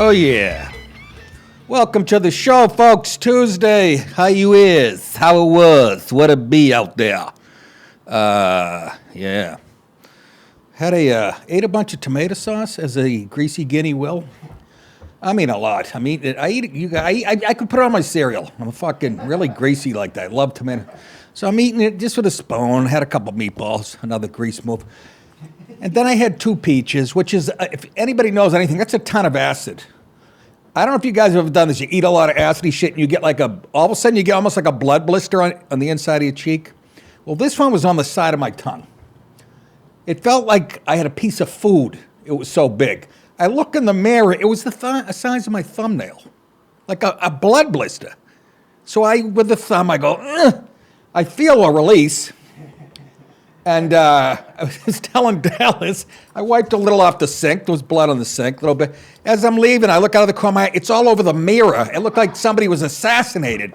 Oh yeah. Welcome to the show, folks. Tuesday. How you is? How it was? What it be out there? Yeah. Had ate a bunch of tomato sauce as a greasy guinea will. I mean a lot. I mean I eat it. I could put it on my cereal. I'm fucking really greasy like that. I love tomato. So I'm eating it just with a spoon. Had a couple meatballs. Another grease move. And then I had 2 peaches, which is, if anybody knows anything, that's a ton of acid. I don't know if you guys have ever done this. You eat a lot of acidy shit and you get like all of a sudden you get almost like a blood blister on the inside of your cheek. Well, this one was on the side of my tongue. It felt like I had a piece of food. It was so big. I look in the mirror. It was the size of my thumbnail, like a blood blister. So with the thumb, I go, ugh. I feel a release. And I was telling Dallas, I wiped a little off the sink. There was blood on the sink, a little bit. As I'm leaving, I look out of the corner of my eye. It's all over the mirror. It looked like somebody was assassinated.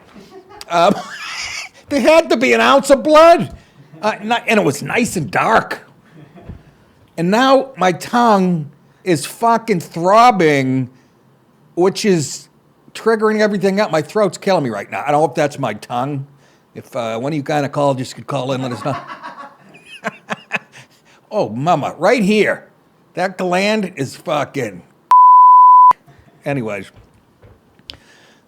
There had to be an ounce of blood. And it was nice and dark. And now my tongue is fucking throbbing, which is triggering everything up. My throat's killing me right now. I don't know if that's my tongue. If one of you gynecologists could call in, let us know. Oh, mama, right here. That gland is fucking. Anyways,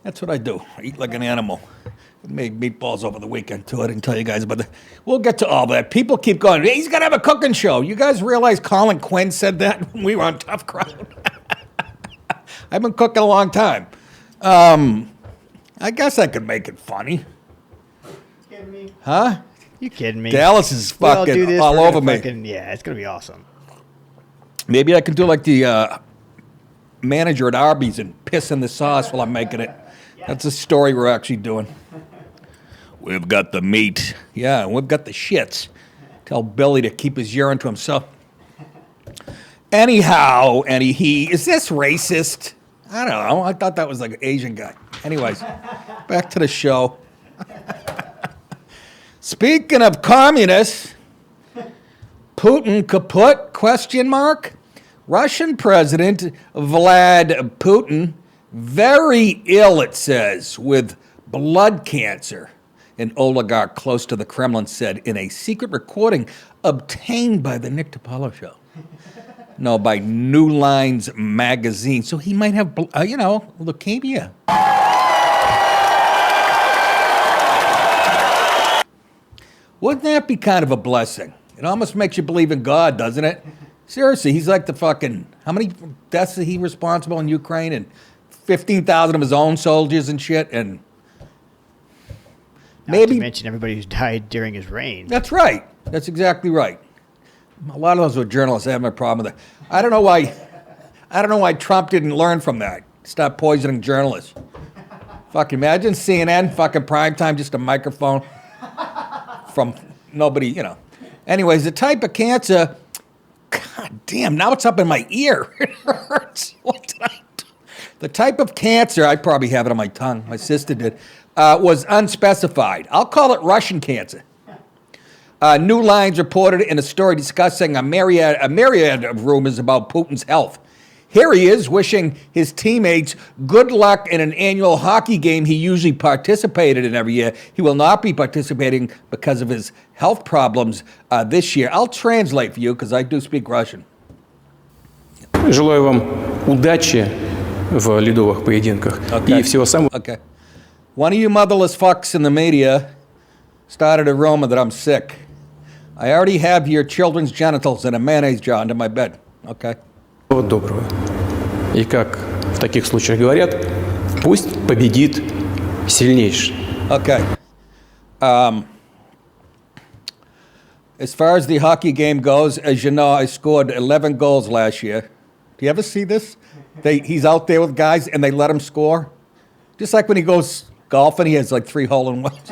that's what I do. I eat like an animal. I made meatballs over the weekend, too. I didn't tell you guys about that. We'll get to all that. People keep going, he's going to have a cooking show. You guys realize Colin Quinn said that when we were on Tough Crowd? I've been cooking a long time. I guess I could make it funny. Kidding me? Huh? You kidding me? Dallas is fucking all over me. Yeah, it's going to be awesome. Maybe I can do like the manager at Arby's and piss in the sauce while I'm making it. That's a story we're actually doing. We've got the meat. Yeah, we've got the shits. Tell Billy to keep his urine to himself. Anyhow, is this racist? I don't know. I thought that was like an Asian guy. Anyways, back to the show. Speaking of communists, Putin Kaput, question mark? Russian President Vlad Putin, very ill, it says, with blood cancer. An oligarch close to the Kremlin said in a secret recording obtained by the DiPaolo show. No, by New Lines magazine. So he might have, leukemia. Wouldn't that be kind of a blessing? It almost makes you believe in God, doesn't it? Seriously, he's like the fucking, how many deaths is he responsible in Ukraine? And 15,000 of his own soldiers and shit, and Not to mention everybody who's died during his reign. That's right. That's exactly right. A lot of those were journalists. I have no problem with that. I don't know why Trump didn't learn from that. Stop poisoning journalists. Fucking imagine CNN, fucking primetime, just a microphone from nobody, Anyways, the type of cancer, God damn, now it's up in my ear. It hurts. What did I do? The type of cancer, I probably have it on my tongue, my sister did, was unspecified. I'll call it Russian cancer. New Lines reported in a story discussing a myriad of rumors about Putin's health. Here he is wishing his teammates good luck in an annual hockey game he usually participated in every year. He will not be participating because of his health problems this year. I'll translate for you because I do speak Russian. Желаю вам удачи в ледовых поединках и всего самого. Okay. One of you motherless fucks in the media started a rumor that I'm sick. I already have your children's genitals in a mayonnaise jar under my bed. Okay. Доброго. И как в таких случаях говорят, пусть победит сильнейший. Okay. As far as the hockey game goes, as you know, I scored 11 goals last year. Do you ever see this? He's out there with guys and they let him score. Just like when he goes golfing, he has like 3 hole-in-ones.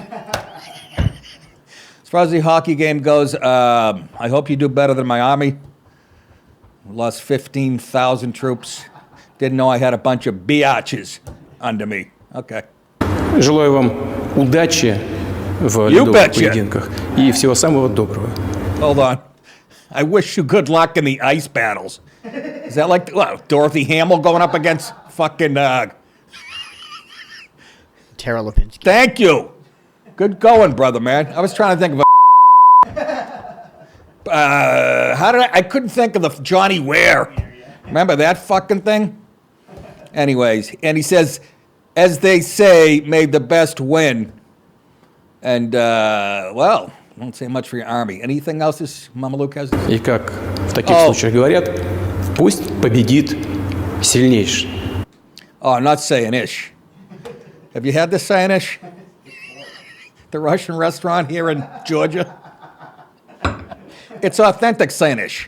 As far as the hockey game goes, I hope you do better than my army. Lost 15,000 troops. Didn't know I had a bunch of biatches under me. Okay. Желаю вам удачи в ледовых поединках и всего самого доброго. Hold on. I wish you good luck in the ice battles. Is that like Dorothy Hamill going up against fucking, Tara Lipinski. thank you. Good going, brother, man. I was trying to think of I couldn't think of the Johnny Ware. Remember that fucking thing? Anyways, and he says, as they say, may the best win. And, well, don't say much for your army. Anything else this Mama Luke has? И как в таких случаях говорят, пусть победит сильнейший. Oh, I'm not saying ish. Have you had this saying ish? The Russian restaurant here in Georgia? It's authentic Sainish.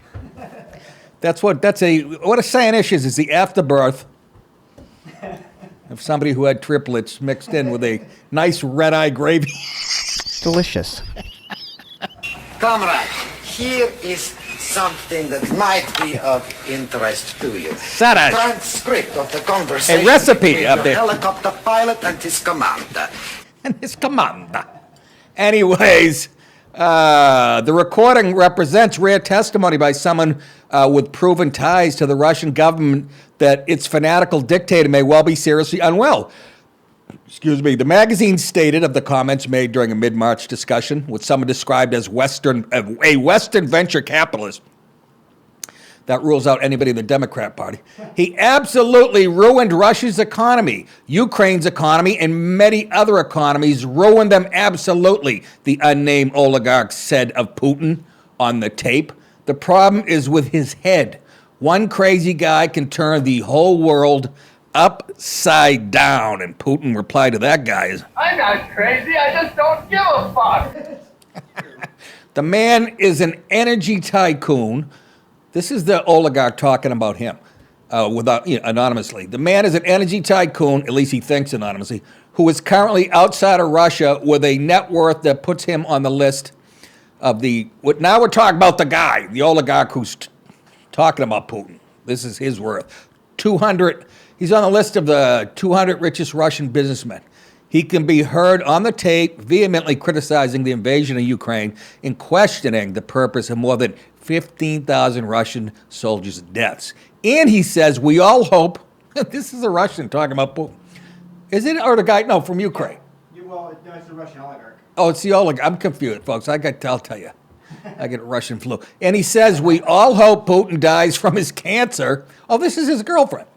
What a Sainish is the afterbirth of somebody who had triplets mixed in with a nice red-eye gravy. Delicious. Comrade, here is something that might be of interest to you. Saraj. Transcript of the conversation A recipe between of your the helicopter pilot and his commander. and his commander. Anyways, the recording represents rare testimony by someone with proven ties to the Russian government that its fanatical dictator may well be seriously unwell. Excuse me. The magazine stated of the comments made during a mid-March discussion with someone described as a Western venture capitalist. That rules out anybody in the Democrat Party. He absolutely ruined Russia's economy, Ukraine's economy, and many other economies, ruined them absolutely, the unnamed oligarch said of Putin on the tape. The problem is with his head. One crazy guy can turn the whole world upside down. And Putin replied to that guy, I'm not crazy, I just don't give a fuck. the man is an energy tycoon. This is the oligarch talking about him, anonymously. The man is an energy tycoon, at least he thinks anonymously, who is currently outside of Russia with a net worth that puts him on the list of now we're talking about the guy, the oligarch who's talking about Putin. This is his worth. 200, he's on the list of the 200 richest Russian businessmen. He can be heard on the tape vehemently criticizing the invasion of Ukraine and questioning the purpose of more than 15,000 Russian soldiers' deaths. And he says, we all hope, this is a Russian talking about Putin. Is it, or the guy, no, from Ukraine? Well, no, it's the Russian oligarch. Oh, it's the oligarch. I'm confused, folks. I'll tell you. I get Russian flu. And he says, we all hope Putin dies from his cancer. Oh, this is his girlfriend.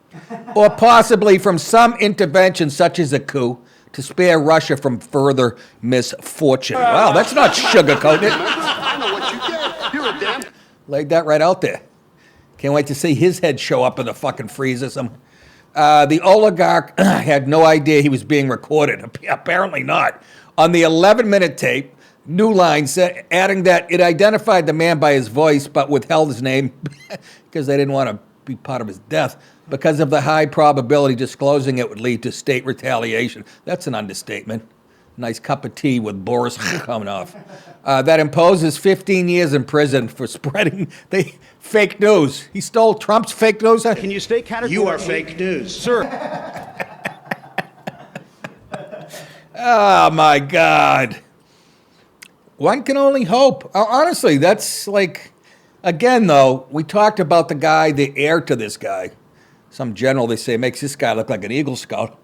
Or possibly from some intervention such as a coup to spare Russia from further misfortune. Wow, that's not sugarcoating it. I know what you did. You're a damn... Laid that right out there. Can't wait to see his head show up in the fucking freezer. The oligarch had no idea he was being recorded. Apparently not. On the 11-minute tape, New Line said, adding that it identified the man by his voice but withheld his name because they didn't want to be part of his death because of the high probability disclosing it would lead to state retaliation. That's an understatement. Nice cup of tea with Boris coming off. That imposes 15 years in prison for spreading the fake news. He stole Trump's fake news. Can you stay categorically? You are fake news. Sir. Oh, my God. One can only hope. Honestly, that's like, again, though, we talked about the guy, the heir to this guy. Some general, they say, makes this guy look like an Eagle Scout.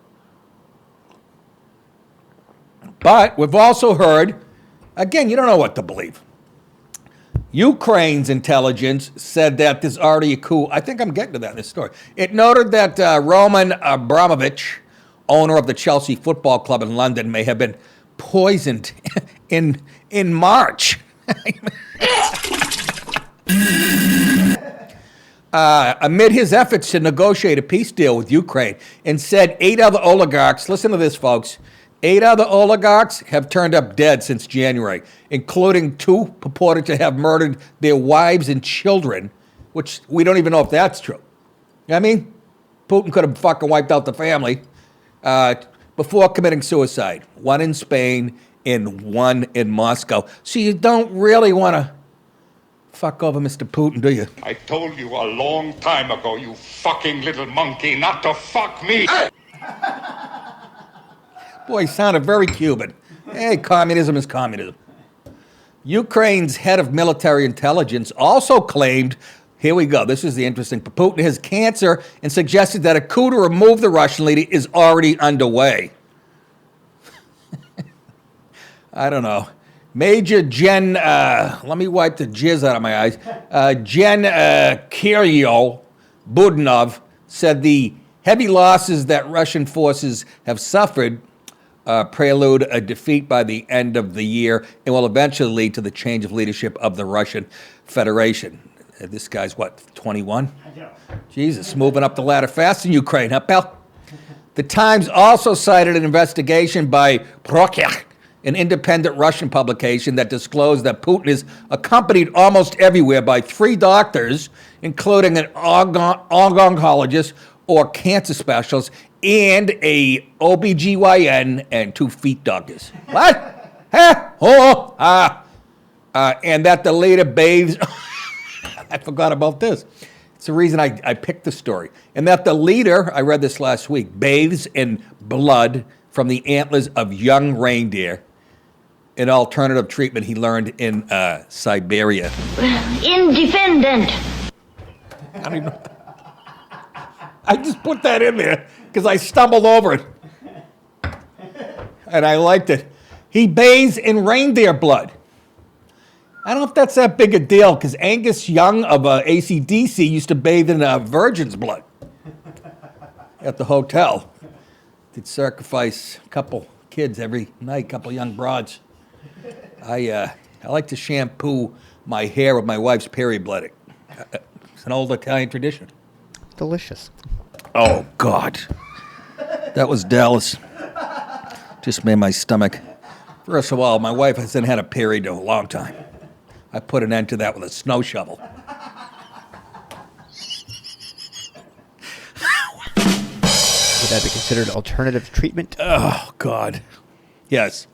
But we've also heard, again, you don't know what to believe. Ukraine's intelligence said that there's already a coup. I think I'm getting to that in this story. It noted that Roman Abramovich, owner of the Chelsea Football Club in London, may have been poisoned in March. Amid his efforts to negotiate a peace deal with Ukraine, and said 8 other oligarchs, listen to this, folks, 8 other oligarchs have turned up dead since January, including 2 purported to have murdered their wives and children, which we don't even know if that's true. You know what I mean? Putin could have fucking wiped out the family before committing suicide. 1 in Spain and 1 in Moscow. So you don't really want to fuck over Mr. Putin, do you? I told you a long time ago, you fucking little monkey, not to fuck me. Boy, he sounded very Cuban. Hey, communism is communism. Ukraine's head of military intelligence also claimed Here we go. This is the interesting. Putin has cancer and suggested that a coup to remove the Russian leader is already underway. I don't know. Major Jen, let me wipe the jizz out of my eyes. Jen Kiryo Budnov said the heavy losses that Russian forces have suffered prelude a defeat by the end of the year and will eventually lead to the change of leadership of the Russian Federation. This guy's, what, 21? Jesus, moving up the ladder fast in Ukraine, huh, pal? The Times also cited an investigation by Pronoun, an independent Russian publication that disclosed that Putin is accompanied almost everywhere by 3 doctors, including an oncologist or cancer specialist, and a OBGYN and 2 feet doctors. What? Huh? Oh, and that the leader bathes... I forgot about this. It's the reason I picked the story. And that the leader, I read this last week, bathes in blood from the antlers of young reindeer, an alternative treatment he learned in Siberia. Independent. I don't even know. I just put that in there because I stumbled over it. And I liked it. He bathes in reindeer blood. I don't know if that's that big a deal because Angus Young of AC/DC used to bathe in virgin's blood at the hotel. They'd sacrifice a couple kids every night, a couple young broads. I like to shampoo my hair with my wife's period blood. It's an old Italian tradition. Delicious. Oh, God. That was Dallas. Just made my stomach. First of all, my wife hasn't had a period in a long time. I put an end to that with a snow shovel. Would that be considered alternative treatment? Oh, God. Yes.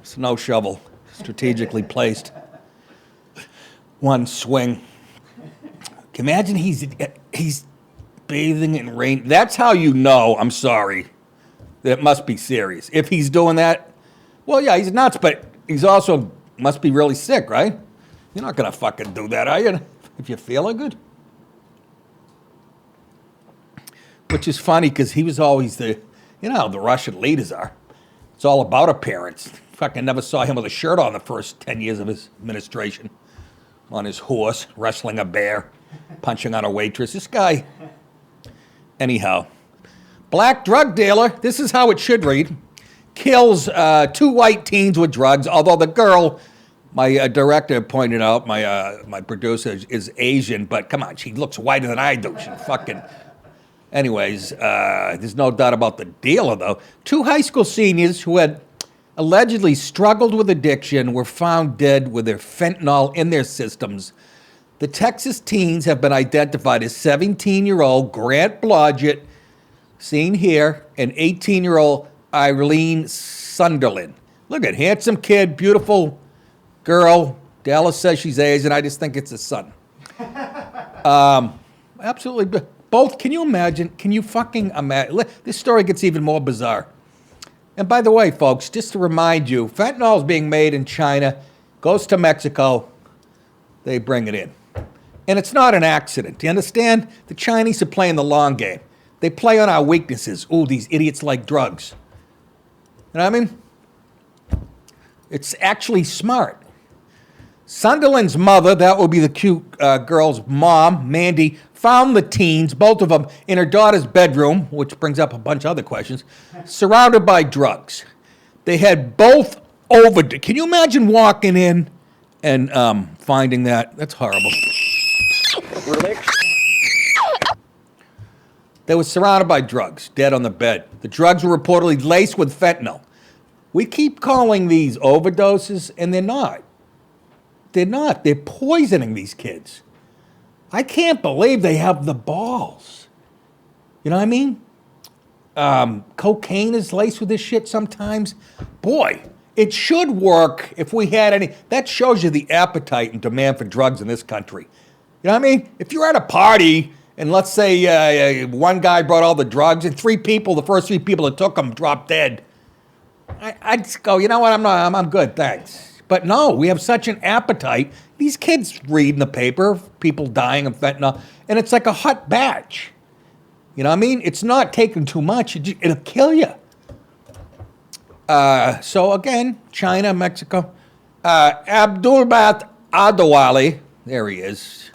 Snow shovel, strategically placed. One swing. Imagine he's bathing in rain. That's how you know, I'm sorry, that it must be serious. If he's doing that, well, yeah, he's nuts, but he's also must be really sick, right? You're not going to fucking do that, are you? If you're feeling good. Which is funny because he was always the Russian leaders are. It's all about appearance. Fucking never saw him with a shirt on the first 10 years of his administration. On his horse, wrestling a bear, punching on a waitress. This guy, anyhow. Black drug dealer, this is how it should read. Kills 2 white teens with drugs, although the girl, my director pointed out, my producer is Asian, but come on, she looks whiter than I do. She fucking... Anyways, there's no doubt about the dealer, though. 2 high school seniors who had allegedly struggled with addiction were found dead with their fentanyl in their systems. The Texas teens have been identified as 17-year-old Grant Blodgett, seen here, and 18-year-old Eileen Sunderland. Look at handsome kid, beautiful girl. Dallas says she's Asian. I just think it's a son. Absolutely. Both. Can you imagine? Can you fucking imagine? This story gets even more bizarre. And by the way, folks, just to remind you, fentanyl is being made in China, goes to Mexico, they bring it in. And it's not an accident. Do you understand? The Chinese are playing the long game. They play on our weaknesses. Ooh, these idiots like drugs. You know what I mean? It's actually smart. Sunderland's mother, that will be the cute girl's mom, Mandy, found the teens, both of them, in her daughter's bedroom, which brings up a bunch of other questions, surrounded by drugs. They had both overdosed. Can you imagine walking in and finding that? That's horrible. They were surrounded by drugs, dead on the bed. The drugs were reportedly laced with fentanyl. We keep calling these overdoses, and they're not. They're not. They're poisoning these kids. I can't believe they have the balls. You know what I mean? Cocaine is laced with this shit sometimes. Boy, it should work if we had any. That shows you the appetite and demand for drugs in this country. You know what I mean? If you're at a party and let's say one guy brought all the drugs and the first three people that took them dropped dead, I'd just go, you know what? I'm good, thanks. But no, we have such an appetite. These kids read in the paper, people dying of fentanyl, and it's like a hot batch. You know what I mean? It's not taking too much. It'll kill you. So again, China, Mexico. Abdulbat Adewale, there he is.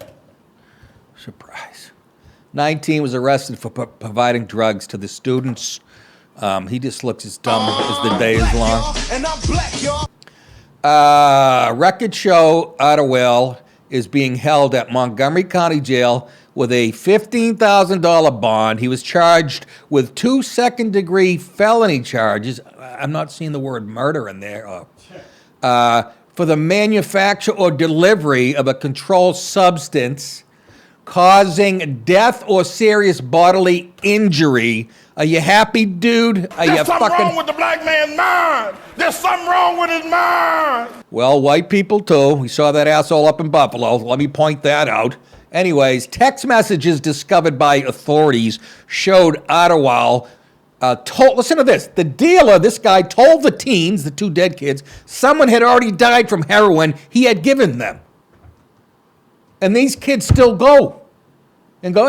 Surprise. 19 was arrested for providing drugs to the students. He just looks as dumb as the day is long. Record show Adewale is being held at Montgomery County Jail with a $15,000 bond. He was charged with 2 second-degree felony charges. I'm not seeing the word murder in there. For the manufacture or delivery of a controlled substance causing death or serious bodily injury. Are you happy, dude? There's something wrong with the black man's mind. There's something wrong with his mind. Well, white people too. We saw that asshole up in Buffalo. Let me point that out. Anyways, text messages discovered by authorities showed Adewale listen to this. The dealer, this guy, told the teens, the 2 dead kids, someone had already died from heroin he had given them. And these kids still go and go,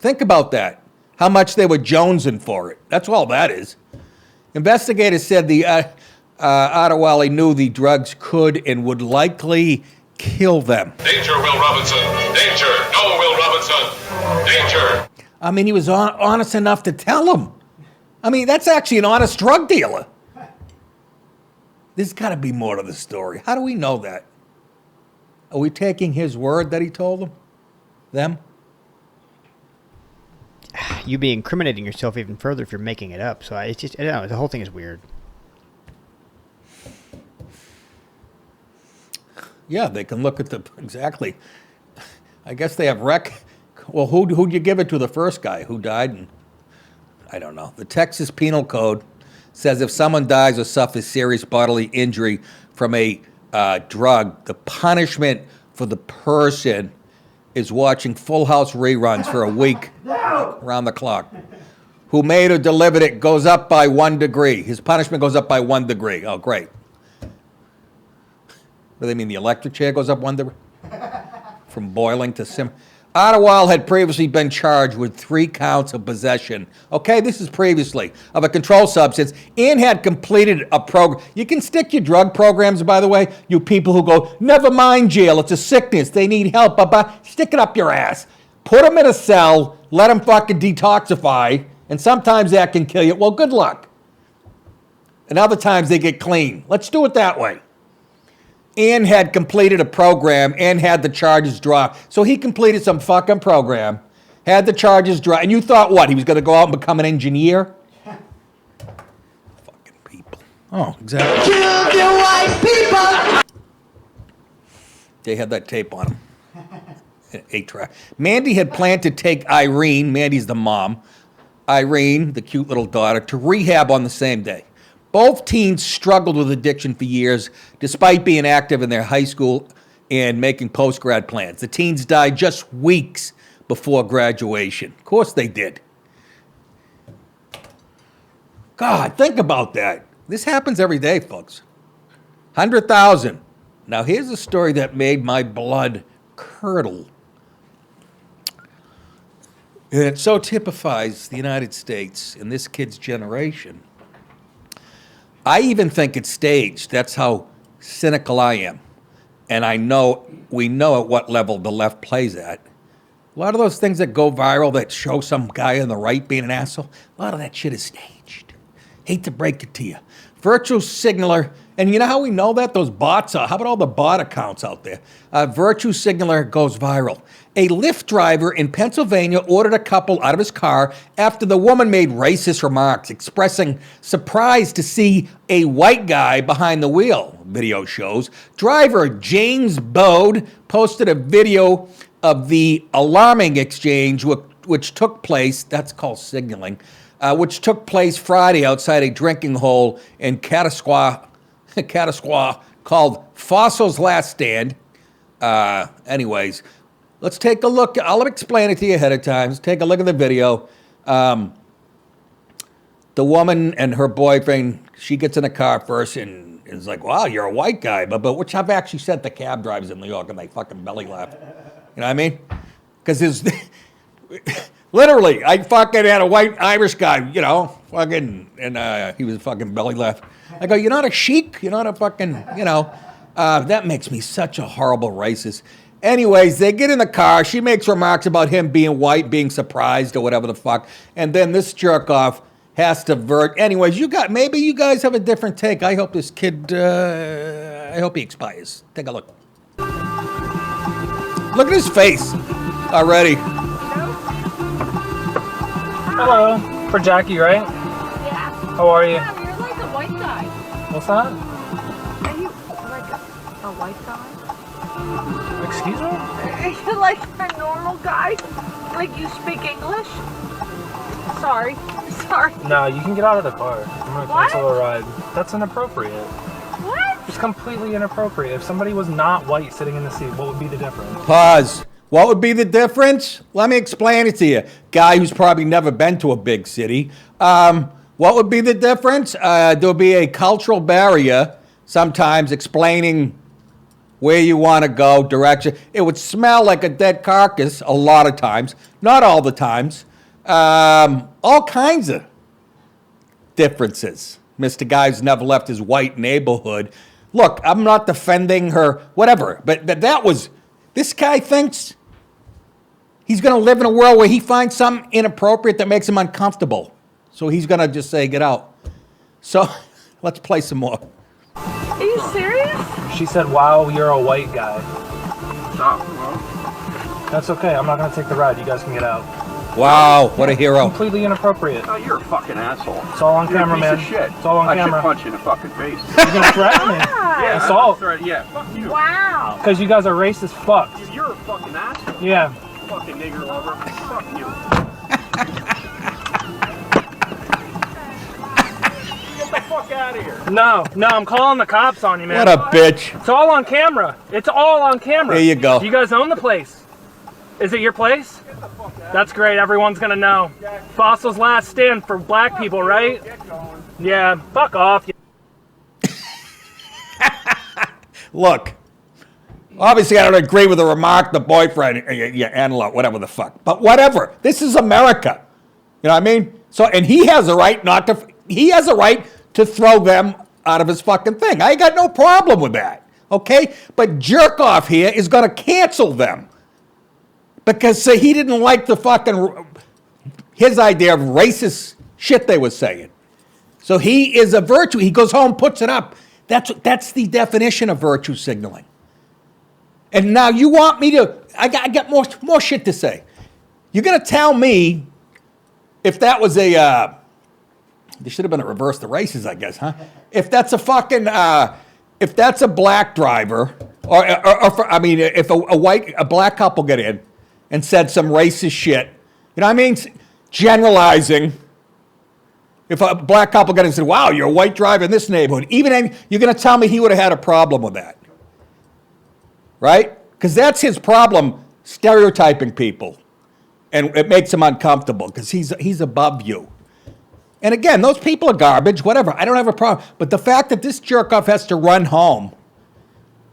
Think about that. How much they were jonesing for it. That's all that is. Investigators said the Adewale knew the drugs could and would likely kill them. Danger, Will Robinson. Danger. No, Will Robinson. Danger. I mean, he was honest enough to tell them. I mean, that's actually an honest drug dealer. There's got to be more to the story. How do we know that? Are we taking his word that he told them? You'd be incriminating yourself even further if you're making it up. So it's just, I don't know, the whole thing is weird. Yeah, they can look at exactly. I guess they have Well, who'd you give it to? The first guy who died? And I don't know. The Texas Penal Code says if someone dies or suffers serious bodily injury from a drug, the punishment for the person is watching Full House reruns for a week around the clock. Who made or delivered it goes up by 1 degree. His punishment goes up by 1 degree. Oh, great. What do they mean? The electric chair goes up 1 degree? From boiling to sim. Adewale had previously been charged with 3 counts of possession. Okay, this is previously of a controlled substance and had completed a program. You can stick your drug programs, by the way, you people who go, never mind jail, it's a sickness, they need help, stick it up your ass. Put them in a cell, let them fucking detoxify, and sometimes that can kill you. Well, good luck. And other times they get clean. Let's do it that way. And had completed a program and had the charges dropped. So he completed some fucking program, had the charges dropped, and you thought what? He was going to go out and become an engineer? Fucking people. Oh, exactly. Kill the white people. They had that tape on him. 8-track. Mandy had planned to take Irene, Mandy's the mom, Irene, the cute little daughter, to rehab on the same day. Both teens struggled with addiction for years, despite being active in their high school and making post-grad plans. The teens died just weeks before graduation. Of course they did. God, think about that. This happens every day, folks. 100,000. Now, here's a story that made my blood curdle. And it so typifies the United States in this kid's generation. I even think it's staged. That's how cynical I am. And we know at what level the left plays at. A lot of those things that go viral that show some guy on the right being an asshole, a lot of that shit is staged. Hate to break it to you. Virtual signaler, and you know how we know that? Those bots are. How about all the bot accounts out there? Virtue signaler goes viral. A Lyft driver in Pennsylvania ordered a couple out of his car after the woman made racist remarks, expressing surprise to see a white guy behind the wheel, video shows. Driver James Bode posted a video of the alarming exchange which took place, that's called signaling, which took place Friday outside a drinking hole in Catasquaw called Fossil's Last Stand. Anyways, let's take a look. I'll explain it to you ahead of time. Let's take a look at the video. The woman and her boyfriend, she gets in the car first, and It's like, wow, you're a white guy. But which I've actually said to cab drivers in New York, and they fucking belly laugh. You know what I mean? Because there's literally, I fucking had a white Irish guy, you know, fucking, and he was fucking belly laugh. I go, you're not a sheik? You're not a fucking, you know. That makes me such a horrible racist. Anyways, they get in the car. She makes remarks about him being white, being surprised or whatever the fuck. And then this jerk off has to vert. Anyways, maybe you guys have a different take. I hope this kid, I hope he expires. Take a look. Look at his face already. Hello. For Jackie, right? Yeah. How are you? Yeah, you're like a white guy. What's that? Are you like a white guy? Excuse me? Are you like a normal guy? Like you speak English? Sorry. Sorry. No, you can get out of the car. I'm gonna cancel a ride. That's inappropriate. What? It's completely inappropriate. If somebody was not white sitting in the seat, what would be the difference? Pause. What would be the difference? Let me explain it to you. Guy who's probably never been to a big city. What would be the difference? There'll be a cultural barrier sometimes explaining where you want to go, direction. It would smell like a dead carcass a lot of times. Not all the times. All kinds of differences. Mr. Guy's never left his white neighborhood. Look, I'm not defending her, whatever. But that was, this guy thinks he's going to live in a world where he finds something inappropriate that makes him uncomfortable. So he's going to just say, get out. So let's play some more. Are you serious? She said, wow, you're a white guy. Oh, That's okay. I'm not going to take the ride. You guys can get out. Wow, what a hero. Completely inappropriate. well. Oh, you're a fucking asshole. It's all on You're camera, a man. piece of shit. It's all on I camera. should punch you in the fucking face. You're going to threaten me. Yeah, Assault. yeah, fuck you. Wow. Because you guys are racist fucks. You're a fucking asshole. Yeah. Fucking nigger lover. Fuck you. Get the fuck out of here. No, I'm calling the cops on you, man. What a bitch. It's all on camera. It's all on camera. There you go. You guys own the place. Is it your place? That's great. Everyone's gonna know. Fossil's last stand for black people, right? Yeah. Fuck off. Look, obviously I don't agree with the remark, the boyfriend, yeah, antelope, whatever the fuck. But whatever. This is America. You know what I mean? So, and he has a right to throw them out of his fucking thing. I got no problem with that. Okay? But jerk off here is going to cancel them. Because he didn't like the fucking, his idea of racist shit they were saying. So he is a virtue. He goes home, puts it up. That's the definition of virtue signaling. And now you want me to, I got more shit to say. You're going to tell me if that was a, there should have been a reverse the races, I guess, huh? If that's a fucking, if that's a black driver, if a black couple get in and said some racist shit, you know what I mean? Generalizing. If a black couple got in and said, wow, you're a white driver in this neighborhood, even you're going to tell me he would have had a problem with that. Right? Because that's his problem, stereotyping people. And it makes him uncomfortable because he's above you. And again, those people are garbage, whatever. I don't have a problem. But the fact that this jerk-off has to run home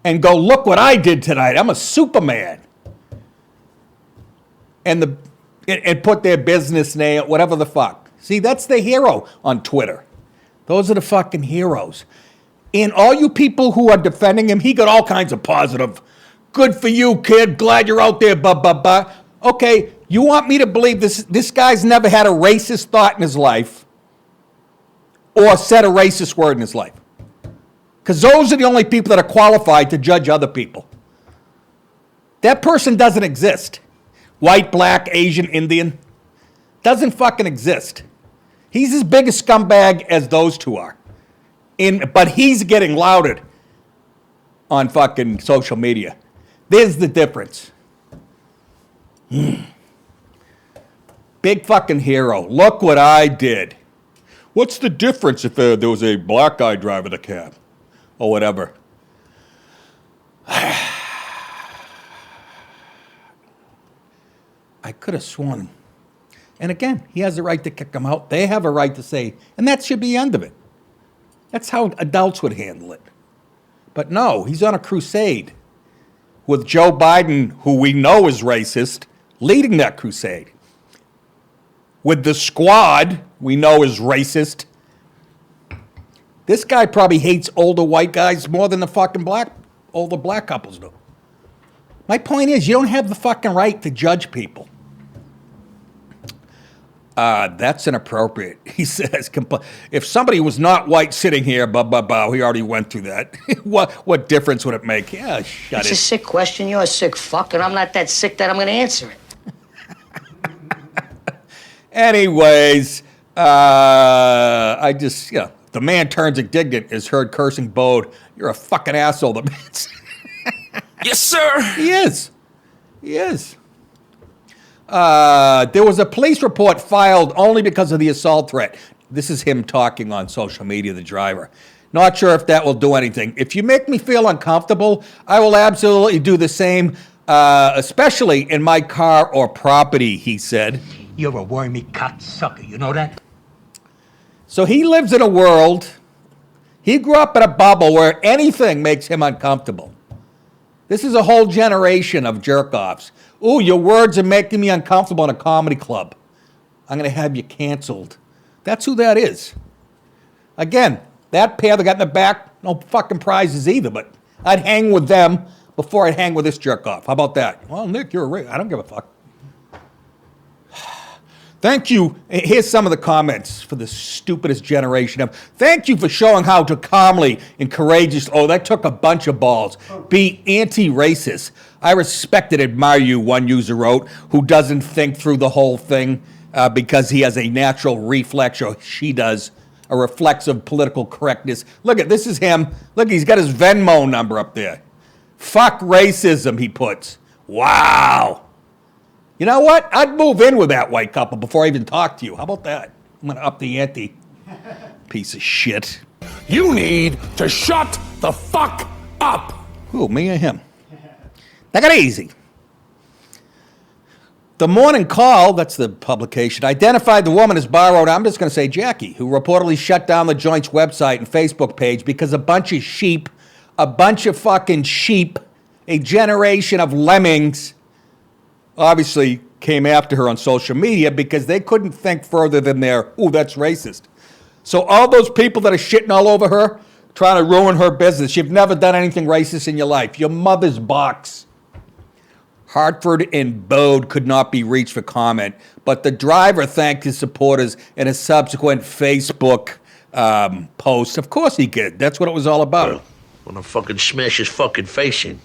and go, look what I did tonight. I'm a Superman. And put their business name, whatever the fuck. See, that's the hero on Twitter. Those are the fucking heroes. And all you people who are defending him, he got all kinds of positive. Good for you, kid. Glad you're out there, Okay, you want me to believe this guy's never had a racist thought in his life or said a racist word in his life. Because those are the only people that are qualified to judge other people. That person doesn't exist. White, black, Asian, Indian. Doesn't fucking exist. He's as big a scumbag as those two are. But he's getting lauded on fucking social media. There's the difference. Big fucking hero. Look what I did. What's the difference if there was a black guy driving the cab? Or whatever. I could have sworn. And again, he has a right to kick him out. They have a right to say, and that should be the end of it. That's how adults would handle it. But no, he's on a crusade with Joe Biden, who we know is racist, leading that crusade. With the squad, we know is racist. This guy probably hates older white guys more than the fucking older black couples do. My point is, you don't have the fucking right to judge people. That's inappropriate, he says. If somebody was not white sitting here, we already went through that. What difference would it make? Yeah, shut it. It's a sick question. You're a sick fuck, and I'm not that sick that I'm going to answer it. Anyways, the man turns indignant, is heard cursing Bode. You're a fucking asshole, the man said. Yes, sir. He is. He is. There was a police report filed only because of the assault threat. This is him talking on social media, the driver. Not sure if that will do anything. If you make me feel uncomfortable, I will absolutely do the same, especially in my car or property, he said. You're a wormy cocksucker, you know that? So he lives in a world, he grew up in a bubble where anything makes him uncomfortable. This is a whole generation of jerk-offs. Ooh, your words are making me uncomfortable in a comedy club. I'm going to have you canceled. That's who that is. Again, that pair that got in the back, no fucking prizes either, but I'd hang with them before I'd hang with this jerk-off. How about that? Well, Nick, you're a I don't give a fuck. Thank you. Here's some of the comments for the stupidest generation of. Thank you for showing how to calmly and courageous. Oh, that took a bunch of balls. Be anti-racist. I respect and admire you, one user wrote, who doesn't think through the whole thing because he has a natural reflex, or she does, a reflex of political correctness. Look this is him. Look, he's got his Venmo number up there. Fuck racism, he puts. Wow. You know what? I'd move in with that white couple before I even talk to you. How about that? I'm going to up the ante. Piece of shit. You need to shut the fuck up. Who, me or him? Take it easy. The Morning Call, that's the publication, identified the woman as borrowed, I'm just going to say Jackie, who reportedly shut down the joint's website and Facebook page because a bunch of fucking sheep, a generation of lemmings, obviously came after her on social media because they couldn't think further than their, ooh, that's racist. So all those people that are shitting all over her, trying to ruin her business, you've never done anything racist in your life. Your mother's box. Hartford and Bode could not be reached for comment, but the driver thanked his supporters in a subsequent Facebook post. Of course he did. That's what it was all about. When I fucking smash his fucking face in.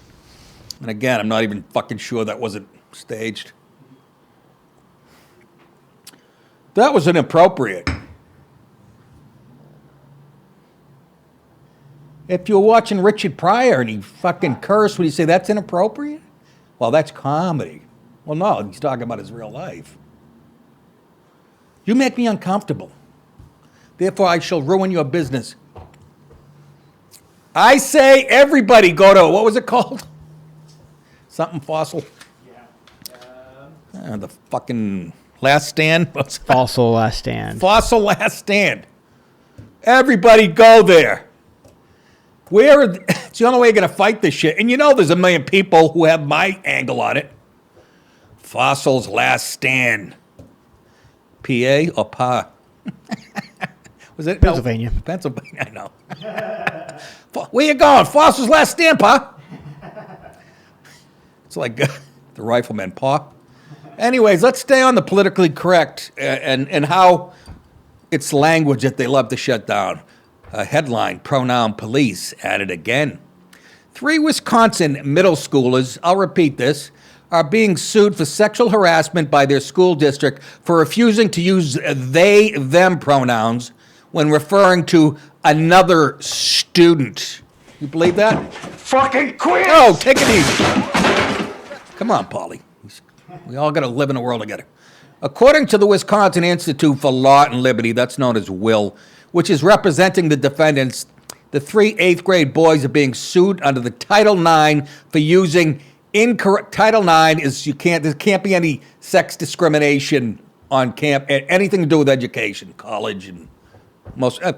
And again, I'm not even fucking sure that wasn't staged. That was inappropriate. If you were watching Richard Pryor and he fucking cursed, would you say that's inappropriate? Well, that's comedy. Well, no, he's talking about his real life. You make me uncomfortable. Therefore, I shall ruin your business. I say everybody go to, what was it called? Something fossil? The fucking Last Stand? Fossil Last Stand. Fossil Last Stand. Everybody go there. It's the only way you're going to fight this shit. And you know there's a million people who have my angle on it. Fossil's Last Stand. PA or PA? Was it? Pennsylvania. No, Pennsylvania, I know. Where you going? Fossil's Last Stand, Pa? It's like the rifleman, Pa. Anyways, let's stay on the politically correct and how it's language that they love to shut down. Headline, Pronoun Police at it again. 3 Wisconsin middle schoolers, I'll repeat this, are being sued for sexual harassment by their school district for refusing to use they, them pronouns when referring to another student. You believe that? Fucking quit! Oh, take it easy. Come on, Paulie. We all got to live in a world together. According to the Wisconsin Institute for Law and Liberty, that's known as WILL, which is representing the defendants, the 3 8th-grade boys are being sued under the Title IX for using incorrect. Title IX is there can't be any sex discrimination on camp, anything to do with education, college and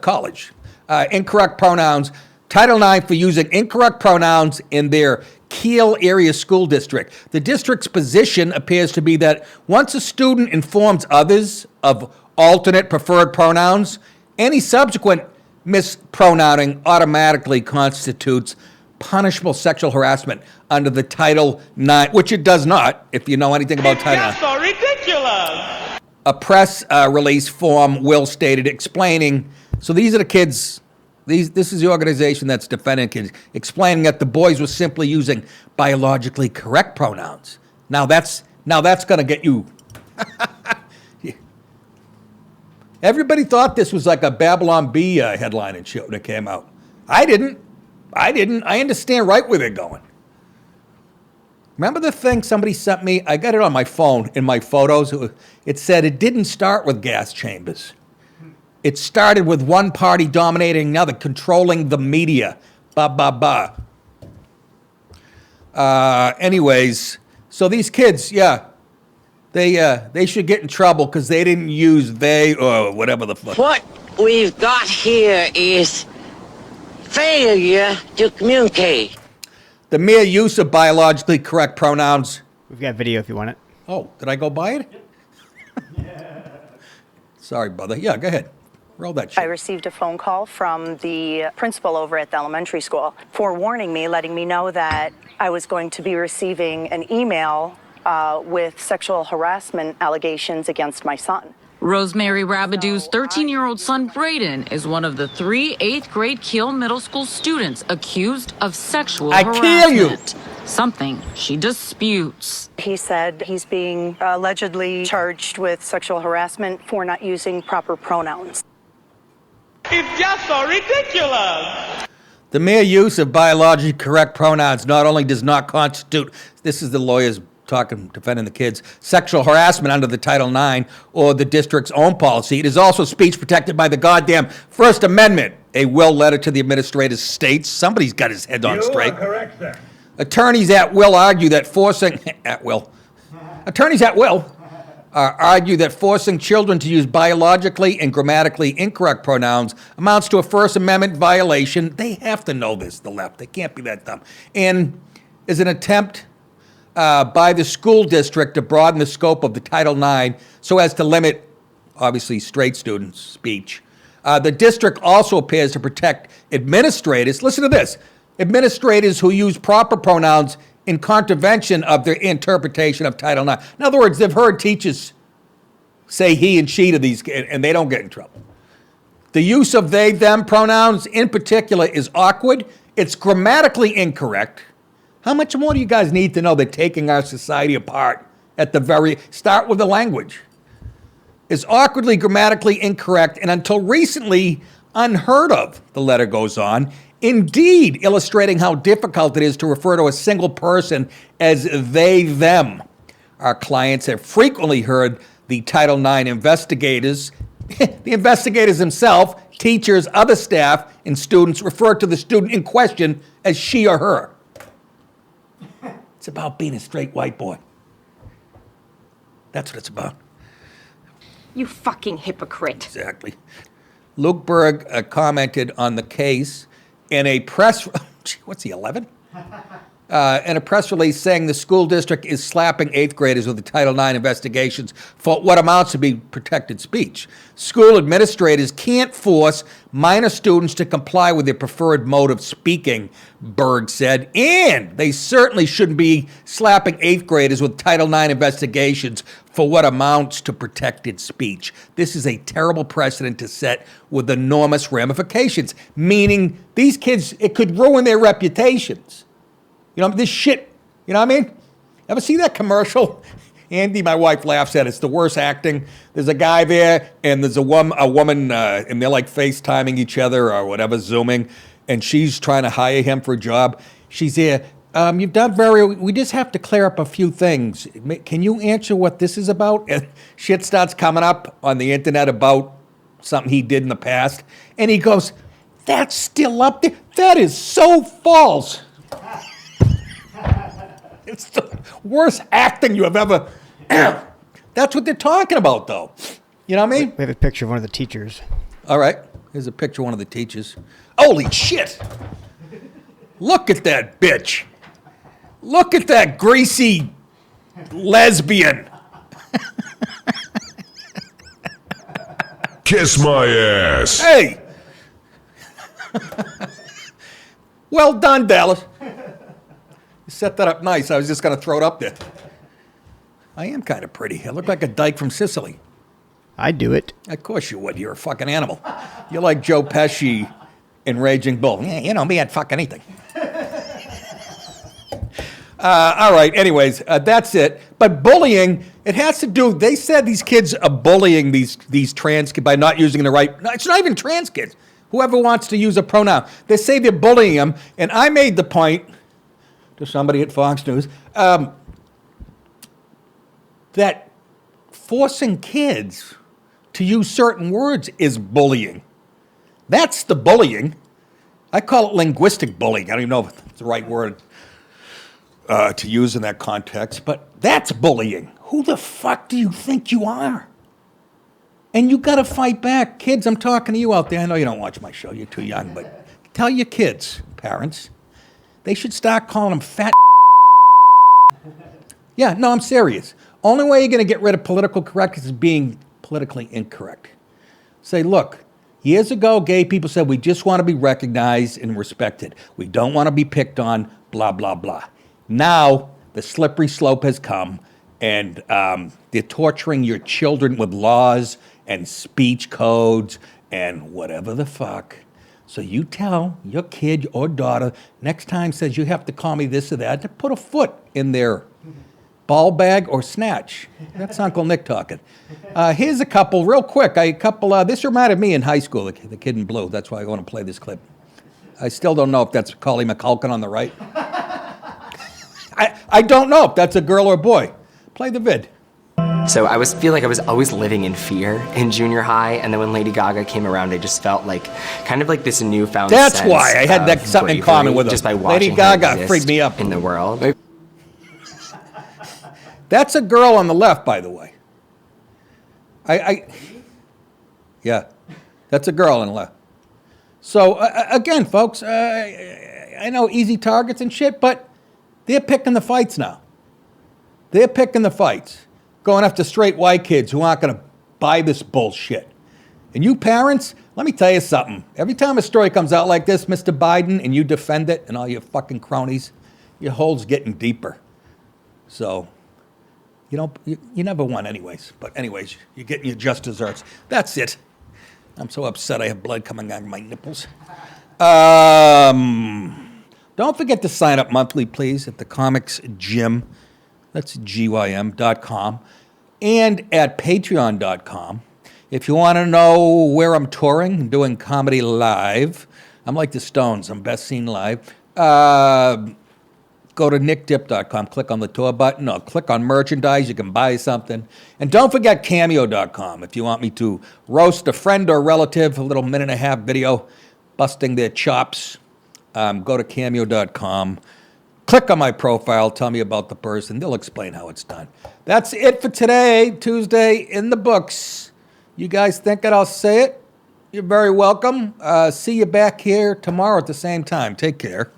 college. incorrect pronouns. Title IX for using incorrect pronouns in their Kiel area school district. The district's position appears to be that once a student informs others of alternate preferred pronouns, any subsequent mispronouncing automatically constitutes punishable sexual harassment under the Title IX, which it does not, if you know anything about Title IX. That's so ridiculous. A press release form will stated explaining, so these are the kids, this is the organization that's defending kids, explaining that the boys were simply using biologically correct pronouns. Now that's going to get you. Everybody thought this was like a Babylon Bee headline and shit when it came out. I didn't. I understand right where they're going. Remember the thing somebody sent me? I got it on my phone in my photos. It said it didn't start with gas chambers. It started with one party dominating another, controlling the media. Anyways, so these kids, they should get in trouble because they didn't use they or whatever the fuck. What we've got here is failure to communicate. The mere use of biologically correct pronouns. We've got video if you want it. Oh, did I go buy it? Sorry, brother. Yeah, go ahead. Roll that shit. I received a phone call from the principal over at the elementary school forewarning me, letting me know that I was going to be receiving an email with sexual harassment allegations against my son. Rosemary Rabidou's 13-year-old son, Braden, is one of the 3 8th grade Kiel Middle School students accused of sexual harassment. Kill you! Something she disputes. He said he's being allegedly charged with sexual harassment for not using proper pronouns. It's just so ridiculous. The mere use of biologically correct pronouns not only does not constitute, this is the lawyers defending the kids, sexual harassment under the Title IX or the district's own policy. It is also speech protected by the goddamn First Amendment. A will letter to the administrator states, somebody's got his head on straight. You are correct, sir. Attorneys at will argue that forcing, attorneys at will argue that forcing children to use biologically and grammatically incorrect pronouns amounts to a First Amendment violation. They have to know this, the left. They can't be that dumb. And is an attempt by the school district to broaden the scope of the Title IX so as to limit, obviously, straight students' speech. The district also appears to protect administrators. Listen to this. Administrators who use proper pronouns in contravention of their interpretation of Title IX. In other words, they've heard teachers say he and she to these kids, and they don't get in trouble. The use of they, them pronouns in particular is awkward. It's grammatically incorrect. How much more do you guys need to know that taking our society apart at the very start with the language is awkwardly grammatically incorrect and until recently unheard of, the letter goes on, indeed illustrating how difficult it is to refer to a single person as they, them. Our clients have frequently heard the Title IX investigators, the investigators themselves, teachers, other staff, and students refer to the student in question as she or her. It's about being a straight white boy. That's what it's about. You fucking hypocrite. Exactly. Luke Berg commented on the case in a press... What's he, 11? In a press release saying the school district is slapping 8th graders with the Title IX investigations for what amounts to be protected speech. School administrators can't force minor students to comply with their preferred mode of speaking, Berg said, and they certainly shouldn't be slapping 8th graders with Title IX investigations for what amounts to protected speech. This is a terrible precedent to set with enormous ramifications, meaning these kids, it could ruin their reputations. You know, this shit, you know what I mean? Ever see that commercial? Andy, my wife, laughs at it. It's the worst acting. There's a guy there, and there's a woman, and they're like FaceTiming each other or whatever, Zooming, and she's trying to hire him for a job. She's here. You've done we just have to clear up a few things. Can you answer what this is about? And shit starts coming up on the internet about something he did in the past, and he goes, that's still up there? That is so false. It's the worst acting you have ever... That's what they're talking about, though. You know what I mean? We have a picture of one of the teachers. All right. Here's a picture of one of the teachers. Holy shit! Look at that bitch. Look at that greasy lesbian. Kiss my ass. Hey! Well done, Dallas. You set that up nice. I was just going to throw it up there. I am kind of pretty. I look like a dyke from Sicily. I'd do it. Of course you would. You're a fucking animal. You're like Joe Pesci in Raging Bull. Yeah, you know me, I'd fuck anything. All right, anyways, that's it. But bullying, it has to do, they said these kids are bullying these trans kids by not using the right, no, it's not even trans kids. Whoever wants to use a pronoun. They say they're bullying them, and I made the point to somebody at Fox News that forcing kids to use certain words is bullying. That's the bullying. I call it linguistic bullying. I don't even know if it's the right word to use in that context, but that's bullying. Who the fuck do you think you are? And you got to fight back. Kids, I'm talking to you out there. I know you don't watch my show. You're too young, but tell your kids, parents, they should start calling them fat. Yeah, no, I'm serious. Only way you're going to get rid of political correctness is being politically incorrect. Say, look, years ago, gay people said, we just want to be recognized and respected. We don't want to be picked on, blah, blah, blah. Now, the slippery slope has come, and they're torturing your children with laws and speech codes and whatever the fuck. So you tell your kid or daughter, next time says you have to call me this or that, to put a foot in their ball bag or snatch. That's Uncle Nick talking. Here's a couple, real quick. This reminded me in high school, the kid in blue. That's why I want to play this clip. I still don't know if that's Macaulay Culkin on the right. I don't know if that's a girl or a boy. Play the vid. So I feel like I was always living in fear in junior high, and then when Lady Gaga came around, I just felt like kind of like this newfound That's sense why I had that something in common with her. just by watching Lady Gaga her exist freaked me up in the world. That's a girl on the left, by the way. Yeah, that's a girl on the left. So again, folks, I know easy targets and shit, but they're picking the fights now. They're picking the fights. Going after straight white kids who aren't going to buy this bullshit. And you parents, let me tell you something. Every time a story comes out like this, Mr. Biden, and you defend it and all your fucking cronies, your hole's getting deeper. So, you never won anyways. But anyways, you're getting your just desserts. That's it. I'm so upset I have blood coming out of my nipples. Don't forget to sign up monthly, please, at the Comics Gym. That's GYM.com. And at Patreon.com. If you want to know where I'm touring and doing comedy live, I'm like the Stones. I'm best seen live. Go to nickdip.com. Click on the tour button. Or click on merchandise. You can buy something. And don't forget Cameo.com. If you want me to roast a friend or relative, a little minute-and-a-half video busting their chops, go to Cameo.com. Click on my profile, tell me about the person. They'll explain how it's done. That's it for today, Tuesday in the books. You guys think that I'll say it? You're very welcome. See you back here tomorrow at the same time. Take care.